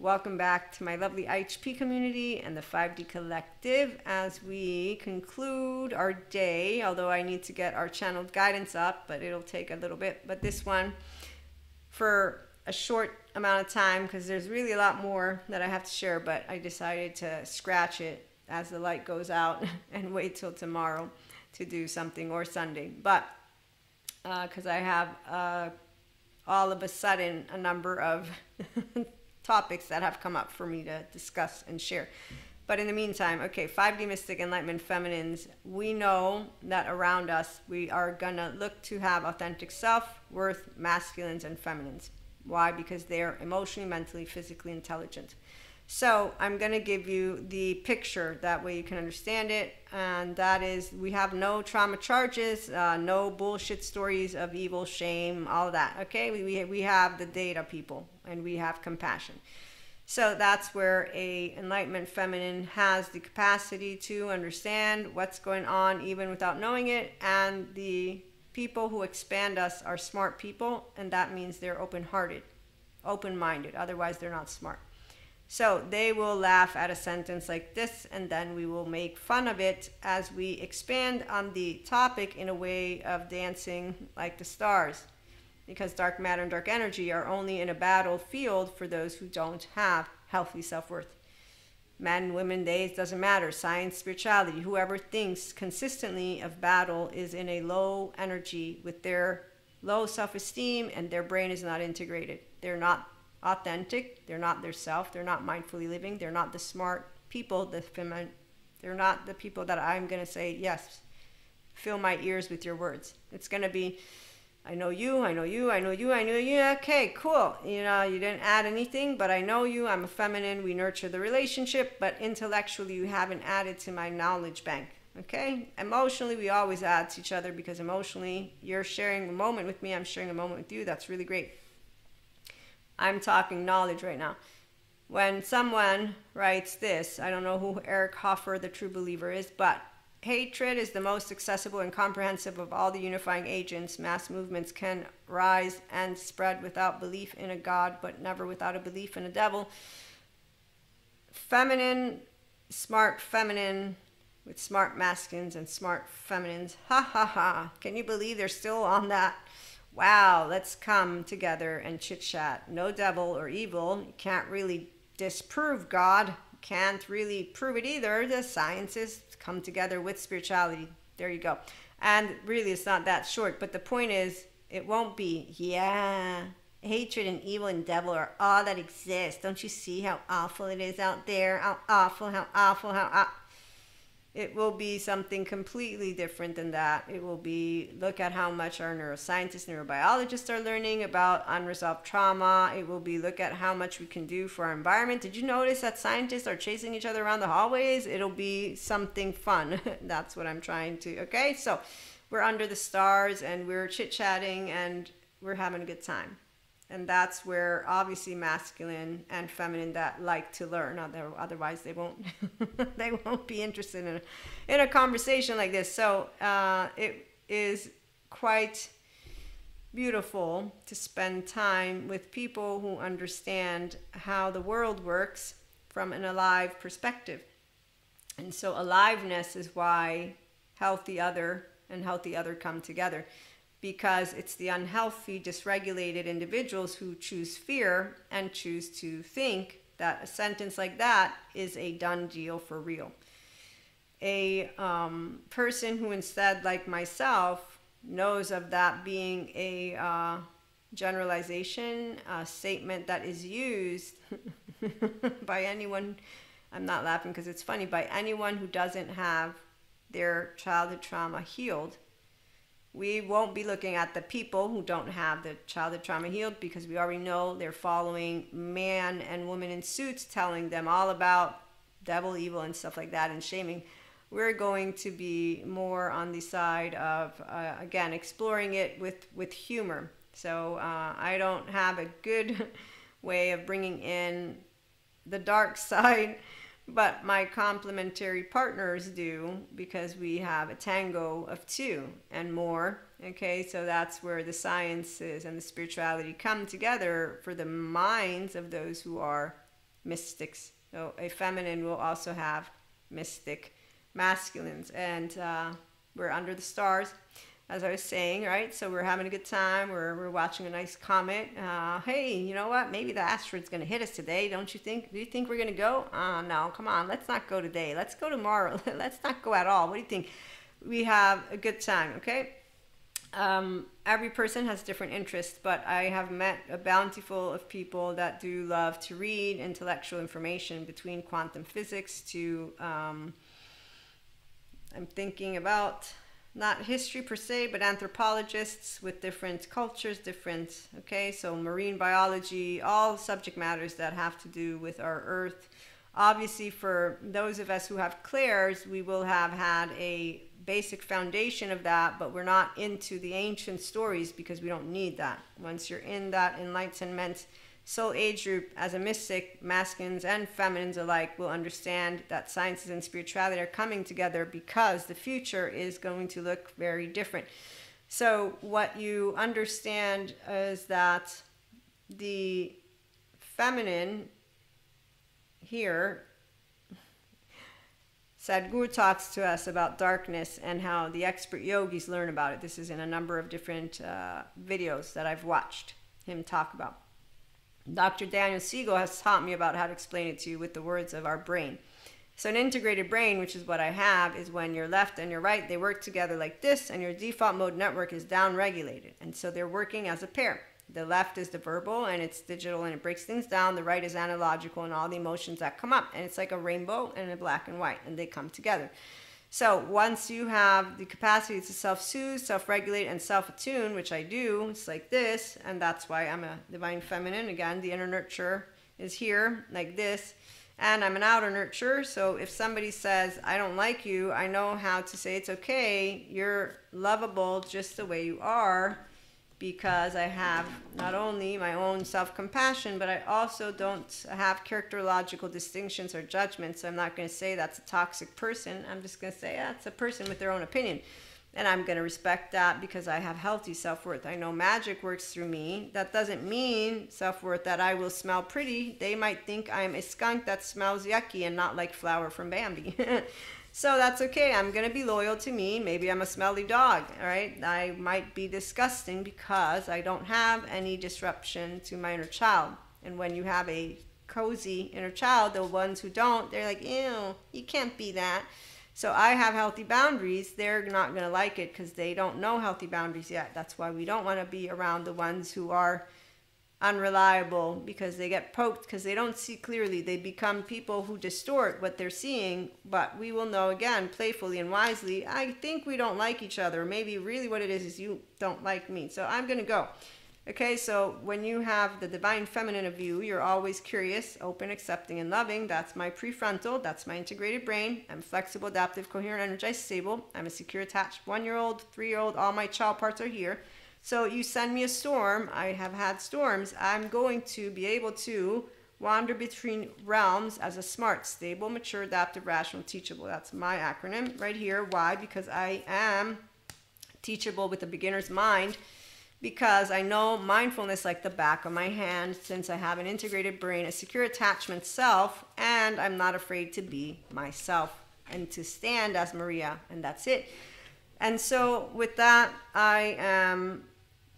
welcome back to my lovely IHP community and the 5D Collective as we conclude our day, although I need to get our channeled guidance up, but it'll take a little bit. But this one for a short amount of time, because there's really a lot more that I have to share, but I decided to scratch it as the light goes out and wait till tomorrow to do something, or Sunday. But because I have all of a sudden a number of topics that have come up for me to discuss and share. But in the meantime, okay, 5D Mystic Enlightenment Feminines, we know that around us we are gonna look to have authentic self-worth masculines and feminines. Why? Because they're emotionally, mentally, physically intelligent. So I'm going to give you the picture, that way you can understand it, and that is, we have no trauma charges, no bullshit stories of evil, shame, all of that, okay? We have the data, people, and we have compassion. So that's where a enlightenment feminine has the capacity to understand what's going on even without knowing it, and the people who expand us are smart people, and that means they're open-hearted, open-minded, otherwise they're not smart. So they will laugh at a sentence like this, and then we will make fun of it as we expand on the topic in a way of dancing like the stars. Because dark matter and dark energy are only in a battlefield for those who don't have healthy self-worth. Men, women, days, doesn't matter. Science, spirituality, whoever thinks consistently of battle is in a low energy with their low self-esteem, and their brain is not integrated. They're not authentic, they're not their self, they're not mindfully living, they're not the smart people, they're not the people that I'm going to say, yes, fill my ears with your words. It's going to be, I know you, I know you, I know you, I know you, okay, cool. You know, you didn't add anything, but I know you, I'm a feminine, we nurture the relationship, but intellectually you haven't added to my knowledge bank, okay? Emotionally, we always add to each other, because emotionally, you're sharing a moment with me, I'm sharing a moment with you, that's really great. I'm talking knowledge right now. When someone writes this, I don't know who Eric Hoffer, the true believer, is, but hatred is the most accessible and comprehensive of all the unifying agents. Mass movements can rise and spread without belief in a God, but never without a belief in a devil. Feminine, smart feminine with smart masculines and smart feminines. Ha ha ha. Can you believe they're still on that? Wow, let's come together and chit-chat. No devil or evil. You can't really disprove God. You can't really prove it either. The sciences come together with spirituality. There you go. And really, it's not that short. But the point is, it won't be, yeah, hatred and evil and devil are all that exists. Don't you see how awful it is out there? How awful, how awful, how awful. It will be something completely different than that. It will be, look at how much our neuroscientists, neurobiologists are learning about unresolved trauma. It will be, look at how much we can do for our environment. Did you notice that scientists are chasing each other around the hallways? It'll be something fun. That's what I'm trying to, okay? So we're under the stars and we're chit-chatting and we're having a good time. And that's where obviously masculine and feminine that like to learn, otherwise they won't they won't be interested in a conversation like this. So it is quite beautiful to spend time with people who understand how the world works from an alive perspective. And so aliveness is why healthy other and healthy other come together. Because it's the unhealthy, dysregulated individuals who choose fear and choose to think that a sentence like that is a done deal for real. A person who instead, like myself, knows of that being a generalization, a statement that is used by anyone, I'm not laughing because it's funny, by anyone who doesn't have their childhood trauma healed. We won't be looking at the people who don't have the childhood trauma healed, because we already know they're following man and woman in suits telling them all about devil, evil, and stuff like that, and shaming. We're going to be more on the side of, again, exploring it with humor. So I don't have a good way of bringing in the dark side, but my complementary partners do, because we have a tango of two and more. Okay, so that's where the sciences and the spirituality come together for the minds of those who are mystics. So a feminine will also have mystic masculines. And we're under the stars, as I was saying, right? So we're having a good time. We're watching a nice comet. Hey, you know what? Maybe the asteroid's going to hit us today, don't you think? Do you think we're going to go? No, come on. Let's not go today. Let's go tomorrow. Let's not go at all. What do you think? We have a good time, okay? Every person has different interests, but I have met a bountiful of people that do love to read intellectual information, between quantum physics to, I'm thinking about not history per se, but anthropologists with different cultures, okay, so marine biology, all subject matters that have to do with our earth. Obviously, for those of us who have clairs, we will have had a basic foundation of that, but we're not into the ancient stories because we don't need that. Once you're in that enlightenment soul age group as a mystic, masculines and feminines alike will understand that sciences and spirituality are coming together because the future is going to look very different. So what you understand is that the feminine here, Sadhguru talks to us about darkness and how the expert yogis learn about it. This is in a number of different videos that I've watched him talk about. Dr. Daniel Siegel has taught me about how to explain it to you with the words of our brain. So an integrated brain, which is what I have, is when your left and your right, they work together like this, and your default mode network is down-regulated. And so they're working as a pair. The left is the verbal, and it's digital, and it breaks things down. The right is analogical, and all the emotions that come up. And it's like a rainbow and a black and white, and they come together. So once you have the capacity to self-soothe, self-regulate, and self-attune, which I do, it's like this, and that's why I'm a divine feminine. Again, the inner nurture is here, like this, and I'm an outer nurture. So if somebody says, I don't like you, I know how to say it's okay, you're lovable just the way you are, because I have not only my own self-compassion, but I also don't have characterological distinctions or judgments. So I'm not going to say that's a toxic person. I'm just going to say, yeah, it's a person with their own opinion. And I'm going to respect that because I have healthy self-worth. I know magic works through me. That doesn't mean self-worth that I will smell pretty. They might think I'm a skunk that smells yucky and not like flour from Bambi. So that's okay. I'm going to be loyal to me. Maybe I'm a smelly dog, all right? I might be disgusting because I don't have any disruption to my inner child. And when you have a cozy inner child, the ones who don't, they're like, ew, you can't be that. So I have healthy boundaries. They're not going to like it because they don't know healthy boundaries yet. That's why we don't want to be around the ones who are unreliable, because they get poked because they don't see clearly. They become people who distort what they're seeing. But we will know, again, playfully and wisely, I think we don't like each other. Maybe really what it is you don't like me. So I'm going to go. Okay, so when you have the divine feminine of you, you're always curious, open, accepting, and loving. That's my prefrontal. That's my integrated brain. I'm flexible, adaptive, coherent, energized, stable. I'm a secure, attached 1-year-old, 3-year-old. All my child parts are here. So you send me a storm. I have had storms. I'm going to be able to wander between realms as a smart, stable, mature, adaptive, rational, teachable. That's my acronym right here. Why? Because I am teachable with a beginner's mind, because I know mindfulness like the back of my hand, since I have an integrated brain, a secure attachment self, and I'm not afraid to be myself and to stand as Maria, and that's it. And so with that, I am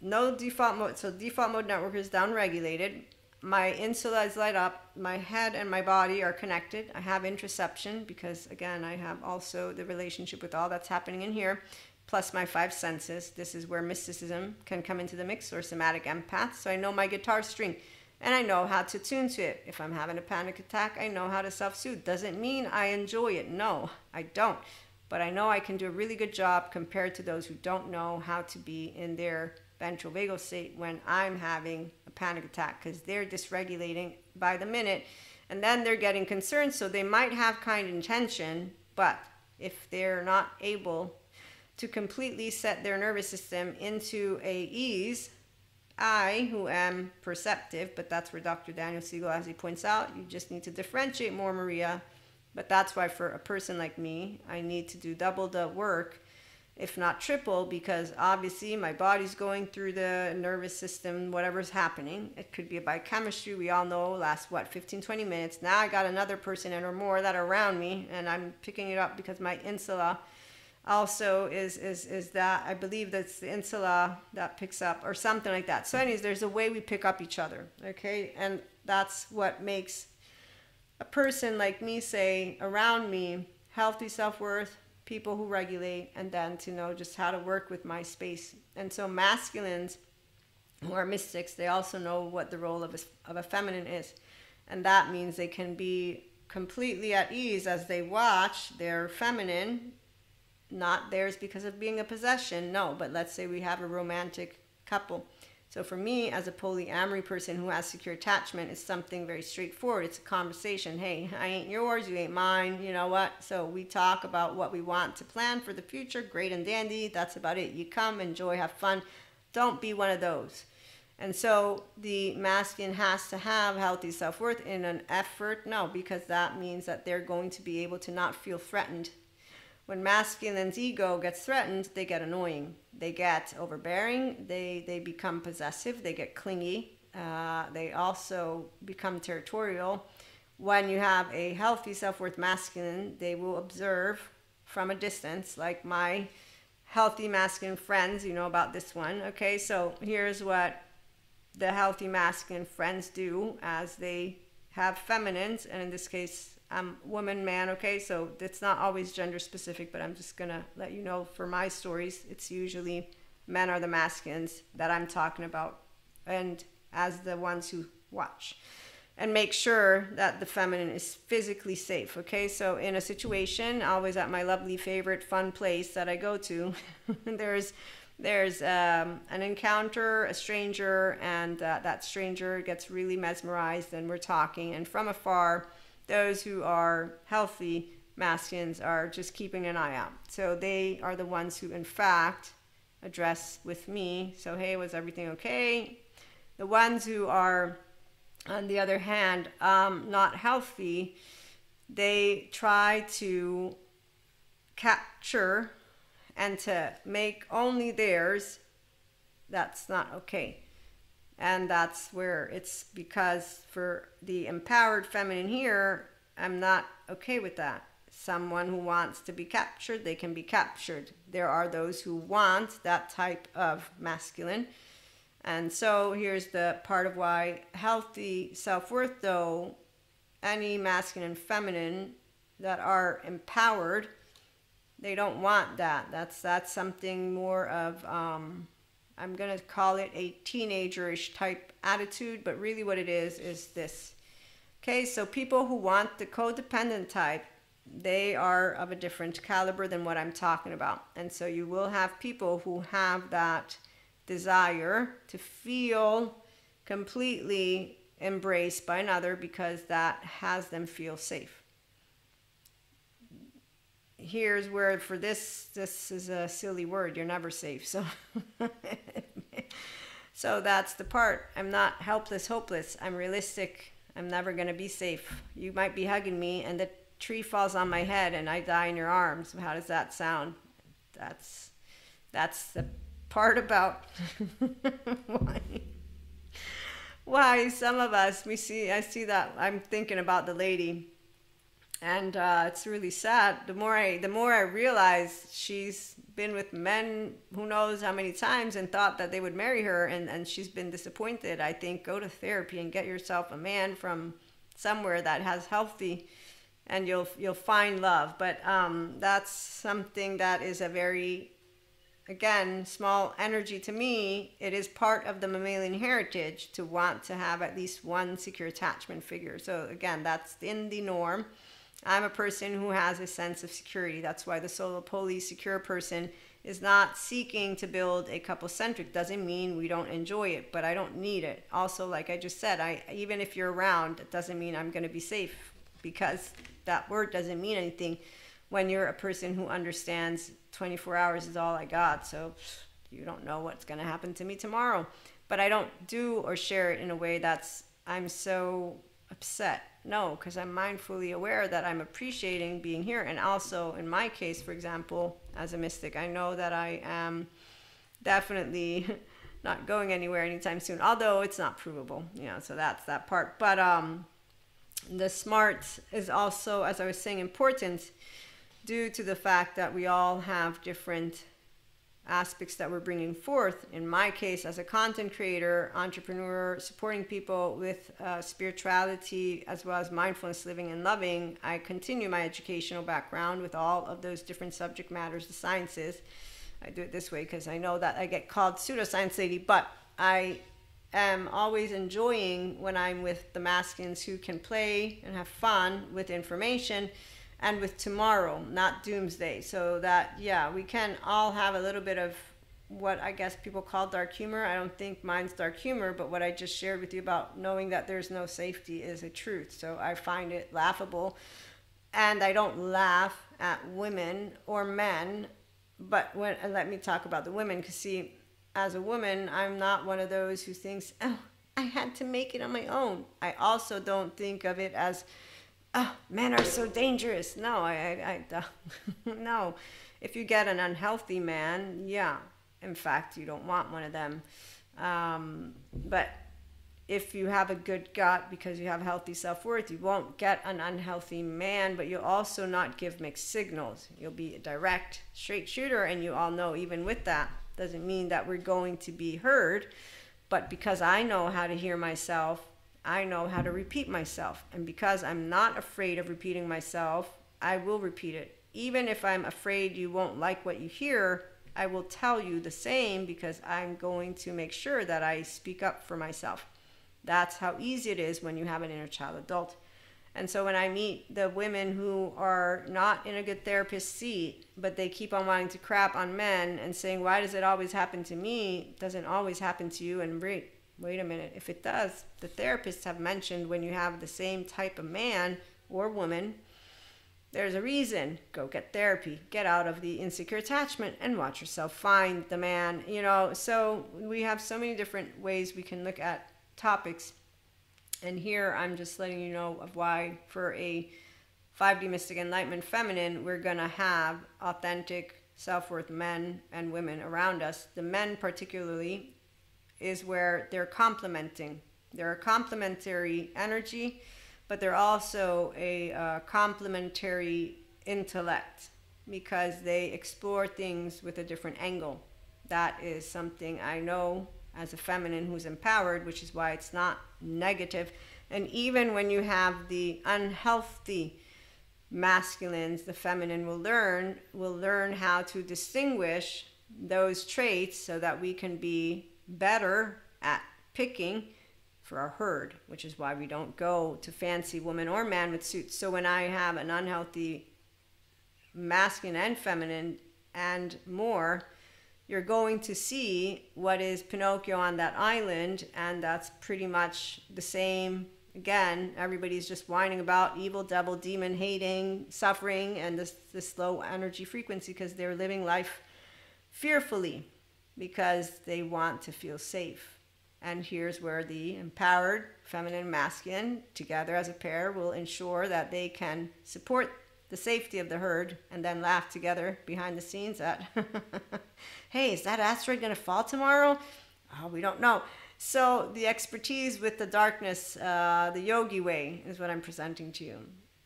no default mode. So default mode network is down regulated. My insula is light up. My head and my body are connected. I have interoception because, again, I have also the relationship with all that's happening in here, plus my 5 senses. This is where mysticism can come into the mix, or somatic empath. So I know my guitar string, and I know how to tune to it. If I'm having a panic attack, I know how to self-soothe. Doesn't mean I enjoy it. No, I don't. But I know I can do a really good job compared to those who don't know how to be in their ventral vagal state when I'm having a panic attack, because they're dysregulating by the minute, and then they're getting concerned. So they might have kind intention, but if they're not able to completely set their nervous system into a ease, I, who am perceptive, but that's where Dr. Daniel Siegel, as he points out, you just need to differentiate more, Maria. But that's why for a person like me, I need to do double the work if not triple, because obviously my body's going through the nervous system, whatever's happening. It could be a biochemistry, we all know, lasts what, 15-20 minutes. Now I got another person or more that are around me, and I'm picking it up because my insula also is that, I believe that's the insula that picks up, or something like that. So anyways, there's a way we pick up each other, okay? And that's what makes a person like me, say, around me, healthy self-worth, people who regulate, and then to know just how to work with my space. And so masculines who are mystics, they also know what the role of a feminine is. And that means they can be completely at ease as they watch their feminine, not theirs because of being a possession, no, but let's say we have a romantic couple. So for me, as a polyamory person who has secure attachment, it's something very straightforward. It's a conversation. Hey, I ain't yours, you ain't mine, you know what? So we talk about what we want to plan for the future, great and dandy, that's about it. You come, enjoy, have fun. Don't be one of those. And so the masculine has to have healthy self-worth in an effort, no, because that means that they're going to be able to not feel threatened. When masculine's ego gets threatened, they get annoying. They get overbearing. They become possessive. They get clingy. They also become territorial. When you have a healthy self-worth masculine, they will observe from a distance, like my healthy masculine friends, you know about this one. Okay, so here's what the healthy masculine friends do as they have feminines, and in this case, woman, man, okay? So it's not always gender specific, but I'm just gonna let you know for my stories, it's usually men are the masculines that I'm talking about, and as the ones who watch. And make sure that the feminine is physically safe, okay? So in a situation, always at my lovely favorite fun place that I go to, there's an encounter, a stranger, and that stranger gets really mesmerized, and we're talking, and from afar, those who are healthy masculines are just keeping an eye out. So they are the ones who, in fact, address with me. So, hey, was everything okay? The ones who are, on the other hand, not healthy, they try to capture and to make only theirs. That's not okay. And that's where it's because for the empowered feminine here, I'm not okay with that. Someone who wants to be captured, they can be captured. There are those who want that type of masculine. And so here's the part of why healthy self-worth, though, any masculine and feminine that are empowered, they don't want that. That's something more of... I'm going to call it a teenager-ish type attitude, but really what it is this. Okay, so people who want the codependent type, they are of a different caliber than what I'm talking about. And so you will have people who have that desire to feel completely embraced by another because that has them feel safe. Here's where for this is a silly word, you're never safe. So that's the part. I'm not helpless, hopeless. I'm realistic. I'm never going to be safe. You might be hugging me and the tree falls on my head and I die in your arms. How does that sound? That's the part about why some of us, I see that. I'm thinking about the lady. And it's really sad. The more I realize she's been with men who knows how many times and thought that they would marry her, and she's been disappointed. I think go to therapy and get yourself a man from somewhere that has healthy, and you'll find love. But that's something that is a very, again, small energy to me. It is part of the mammalian heritage to want to have at least one secure attachment figure. So again, that's in the norm. I'm a person who has a sense of security. That's why the solo poly secure person is not seeking to build a couple-centric. Doesn't mean we don't enjoy it, but I don't need it. Also, like I just said, even if you're around, it doesn't mean I'm going to be safe, because that word doesn't mean anything when you're a person who understands 24 hours is all I got. So you don't know what's going to happen to me tomorrow. But I don't do or share it in a way that's I'm so upset. No, because I'm mindfully aware that I'm appreciating being here. And also, in my case, for example, as a mystic, I know that I am definitely not going anywhere anytime soon, although it's not provable, so that's that part. But the smart is also, as I was saying, important due to the fact that we all have different aspects that we're bringing forth. In my case, as a content creator, entrepreneur, supporting people with spirituality as well as mindfulness, living and loving, I continue my educational background with all of those different subject matters, the sciences. I do it this way because I know that I get called pseudoscience lady, but I am always enjoying when I'm with the masculines who can play and have fun with information and with tomorrow, not doomsday. So that, yeah, we can all have a little bit of what I guess people call dark humor. I don't think mine's dark humor, but what I just shared with you about knowing that there's no safety is a truth. So I find it laughable. And I don't laugh at women or men, but let me talk about the women, because see, as a woman, I'm not one of those who thinks, oh, I had to make it on my own. I also don't think of it as, oh, men are so dangerous. No, no. If you get an unhealthy man, yeah, in fact, you don't want one of them. But if you have a good gut because you have healthy self-worth, you won't get an unhealthy man, but you'll also not give mixed signals. You'll be a direct, straight shooter, and you all know even with that, doesn't mean that we're going to be heard. But because I know how to hear myself, I know how to repeat myself. And because I'm not afraid of repeating myself, I will repeat it. Even if I'm afraid you won't like what you hear, I will tell you the same, because I'm going to make sure that I speak up for myself. That's how easy it is when you have an inner child adult. And so when I meet the women who are not in a good therapist seat, but they keep on wanting to crap on men and saying, why does it always happen to me? It doesn't always happen to you. And wait a minute, if it does, the therapists have mentioned when you have the same type of man or woman, there's a reason. Go get therapy. Get out of the insecure attachment and watch yourself find the man. So we have so many different ways we can look at topics. And here I'm just letting you know of why for a 5D Mystic Enlightenment Feminine, we're going to have authentic self-worth men and women around us. The men particularly is where they're complementing. They're a complementary energy, but they're also a complementary intellect, because they explore things with a different angle. That is something I know as a feminine who's empowered, which is why it's not negative. And even when you have the unhealthy masculines, the feminine will learn how to distinguish those traits so that we can be better at picking for our herd, which is why we don't go to fancy woman or man with suits. So when I have an unhealthy masculine and feminine and more, you're going to see what is Pinocchio on that island, and that's pretty much the same. Again, everybody's just whining about evil, devil, demon, hating, suffering, and this low energy frequency because they're living life fearfully because they want to feel safe. And here's where the empowered feminine and masculine together as a pair will ensure that they can support the safety of the herd and then laugh together behind the scenes at, hey, is that asteroid going to fall tomorrow? Oh, we don't know. So the expertise with the darkness, the yogi way, is what I'm presenting to you.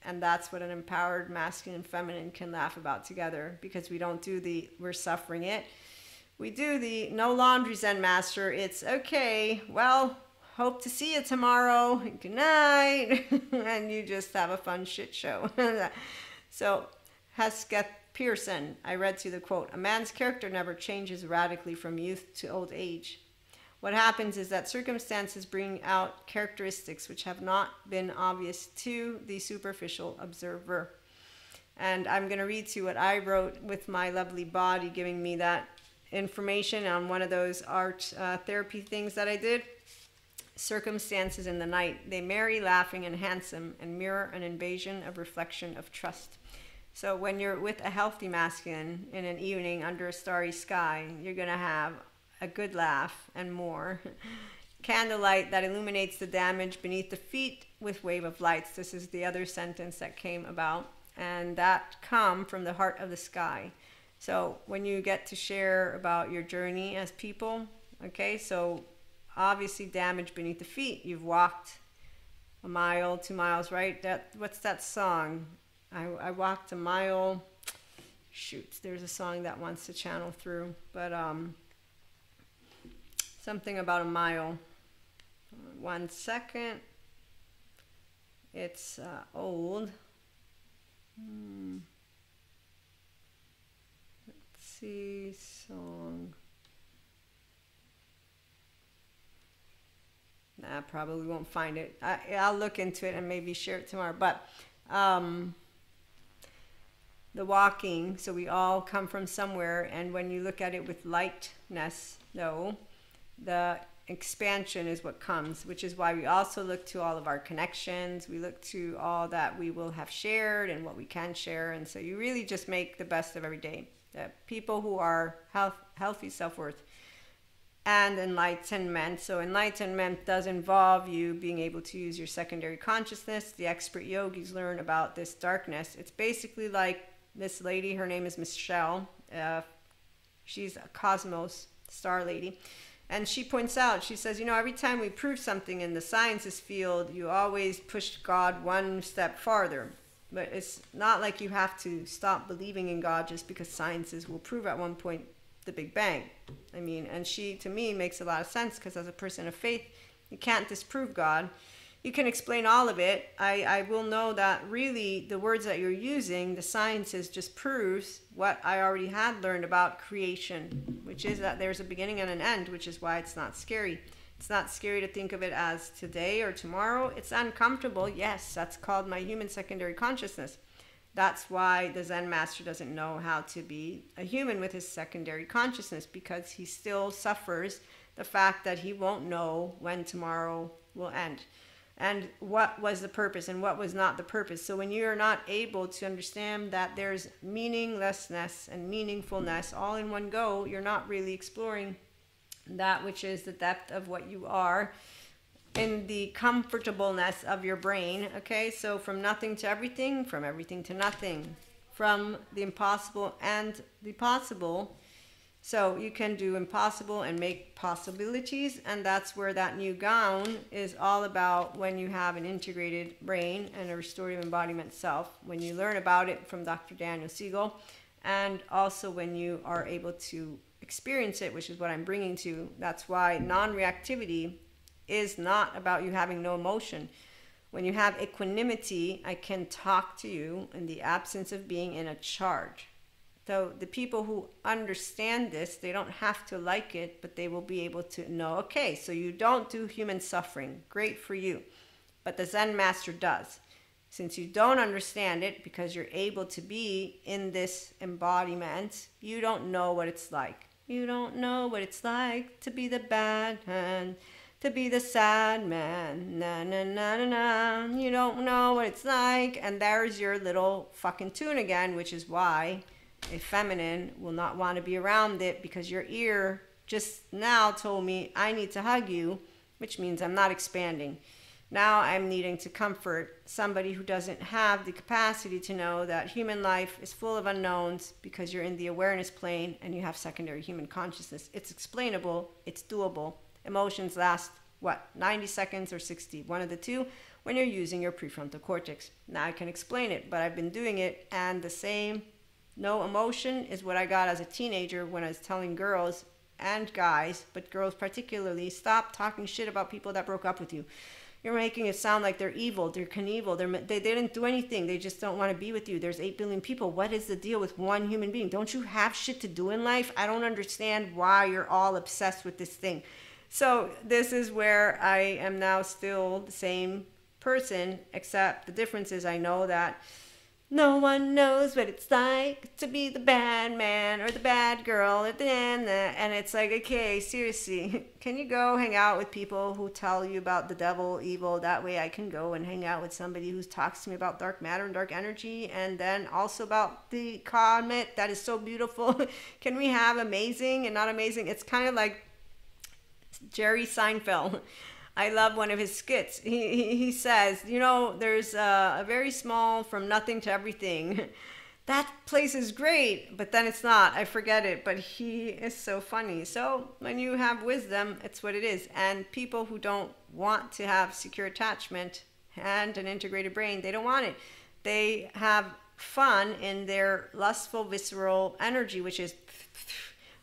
And that's what an empowered masculine and feminine can laugh about together, because we don't do the we're suffering it. We do the no laundry Zen master. It's okay, well, hope to see you tomorrow. Good night. And you just have a fun shit show. So Hesketh Pearson, I read to you the quote, a man's character never changes radically from youth to old age. What happens is that circumstances bring out characteristics which have not been obvious to the superficial observer. And I'm going to read to you what I wrote with my lovely body giving me that information on one of those art therapy things that I did. Circumstances in the night, they merry, laughing, and handsome, and mirror an invasion of reflection of trust. So when you're with a healthy masculine in an evening under a starry sky, you're going to have a good laugh and more. candlelight that illuminates the damage beneath the feet with wave of lights. This is the other sentence that came about, and that come from the heart of the sky. So when you get to share about your journey as people, okay, so obviously damage beneath the feet. You've walked a mile, 2 miles, right? What's that song? I walked a mile. Shoot, there's a song that wants to channel through, but something about a mile. 1 second. It's old. Let's see, song. Nah, probably won't find it. I'll look into it and maybe share it tomorrow. But the walking, so we all come from somewhere, and when you look at it with lightness, though, the expansion is what comes, which is why we also look to all of our connections. We look to all that we will have shared and what we can share. And so you really just make the best of every day. The people who are healthy self-worth and enlightenment. So enlightenment does involve you being able to use your secondary consciousness. The expert yogis learn about this darkness. It's basically like this lady, her name is Michelle. She's a cosmos star lady. And she points out, she says, you know, every time we prove something in the sciences field, you always push God one step farther. But it's not like you have to stop believing in God just because sciences will prove at one point the Big Bang. I mean, and she, to me, makes a lot of sense, because as a person of faith, you can't disprove God. You can explain all of it. I will know that really the words that you're using, the sciences, just proves what I already had learned about creation, which is that there's a beginning and an end, which is why it's not scary. It's not scary to think of it as today or tomorrow. It's uncomfortable. Yes, that's called my human secondary consciousness. That's why the Zen master doesn't know how to be a human with his secondary consciousness, because he still suffers the fact that he won't know when tomorrow will end. And what was the purpose and what was not the purpose. So when you're not able to understand that there's meaninglessness and meaningfulness all in one go, you're not really exploring that which is the depth of what you are in the comfortableness of your brain. Okay, so from nothing to everything, from everything to nothing, from the impossible and the possible. So you can do impossible and make possibilities, and that's where that new gown is all about, when you have an integrated brain and a restorative embodiment self, when you learn about it from Dr. Daniel Siegel, and also when you are able to experience it, which is what I'm bringing to you. That's why non-reactivity is not about you having no emotion. When you have equanimity, I can talk to you in the absence of being in a charge. So the people who understand this, they don't have to like it, but they will be able to know, okay, so you don't do human suffering. Great for you. But the Zen master does. Since you don't understand it, because you're able to be in this embodiment, you don't know what it's like. You don't know what it's like to be the bad man, to be the sad man. Na na na na na. You don't know what it's like. And there's your little fucking tune again, which is why a feminine will not want to be around it, because your ear just now told me I need to hug you, which means I'm not expanding. Now I'm needing to comfort somebody who doesn't have the capacity to know that human life is full of unknowns, because you're in the awareness plane and you have secondary human consciousness. It's explainable, it's doable. Emotions last, what, 90 seconds or 60, one of the two, when you're using your prefrontal cortex. Now I can explain it, but I've been doing it, and the same no emotion is what I got as a teenager when I was telling girls and guys, but girls particularly, stop talking shit about people that broke up with you. You're making it sound like they're evil, they're Knievel, they didn't do anything, they just don't want to be with you. There's 8 billion people. What is the deal with one human being? Don't you have shit to do in life? I don't understand why you're all obsessed with this thing. So this is where I am now still the same person, except the difference is I know that no one knows what it's like to be the bad man or the bad girl at the end. And it's like, okay, seriously, can you go hang out with people who tell you about the devil, evil? That way I can go and hang out with somebody who talks to me about dark matter and dark energy, and then also about the comet that is so beautiful. Can we have amazing and not amazing? It's kind of like Jerry Seinfeld. I love one of his skits. He says, you know, there's a very small from nothing to everything. That place is great, but then it's not. I forget it, but he is so funny. So when you have wisdom, it's what it is. And people who don't want to have secure attachment and an integrated brain, they don't want it. They have fun in their lustful, visceral energy, which is,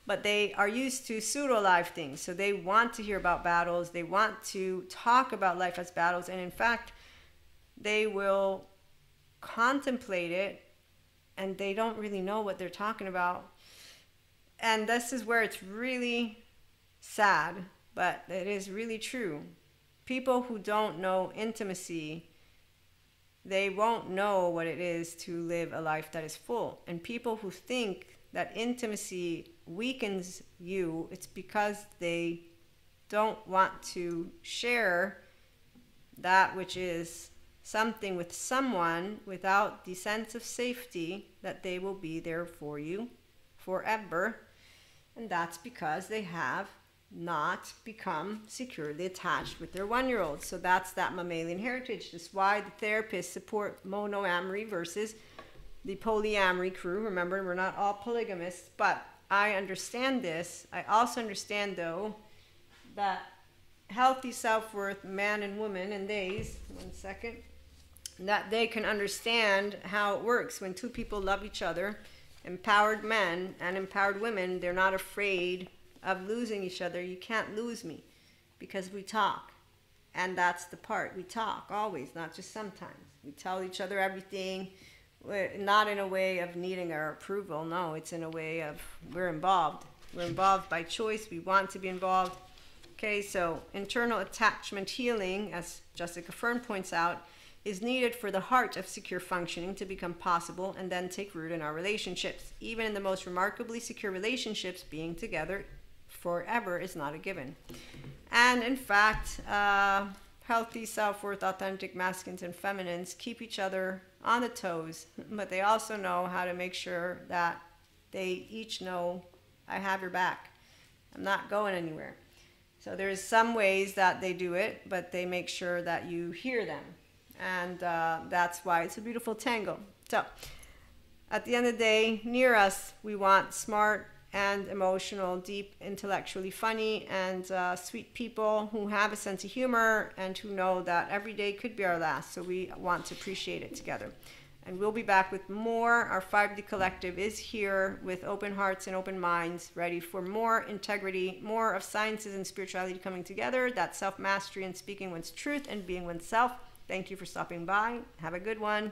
but they are used to pseudo-live things. So they want to hear about battles. They want to talk about life as battles. And in fact, they will contemplate it, and they don't really know what they're talking about. And this is where it's really sad, but it is really true. People who don't know intimacy, they won't know what it is to live a life that is full. And people who think that intimacy weakens you, it's because they don't want to share that which is something with someone without the sense of safety that they will be there for you forever. And that's because they have not become securely attached with their 1-year-old. So that's that mammalian heritage. That's why the therapists support monoamory versus the polyamory crew. Remember, we're not all polygamists, but I understand this. I also understand, though, that healthy self-worth, man and woman, and theys, one second, that they can understand how it works when two people love each other. Empowered men and empowered women, they're not afraid of losing each other. You can't lose me because we talk. And that's the part. We talk always, not just sometimes. We tell each other everything, not in a way of needing our approval. No, it's in a way of we're involved. We're involved by choice. We want to be involved. Okay, so internal attachment healing, as Jessica Fern points out, is needed for the heart of secure functioning to become possible and then take root in our relationships. Even in the most remarkably secure relationships, being together forever is not a given. And in fact, healthy self-worth, authentic masculines and feminines keep each other on the toes, but they also know how to make sure that they each know, I have your back. I'm not going anywhere. So there's some ways that they do it, but they make sure that you hear them. And that's why it's a beautiful tango. So at the end of the day, near us, we want smart and emotional, deep, intellectually funny, and sweet people who have a sense of humor and who know that every day could be our last. So we want to appreciate it together. And we'll be back with more. Our 5D Collective is here with open hearts and open minds, ready for more integrity, more of sciences and spirituality coming together, that self-mastery and speaking one's truth and being oneself. Thank you for stopping by. Have a good one.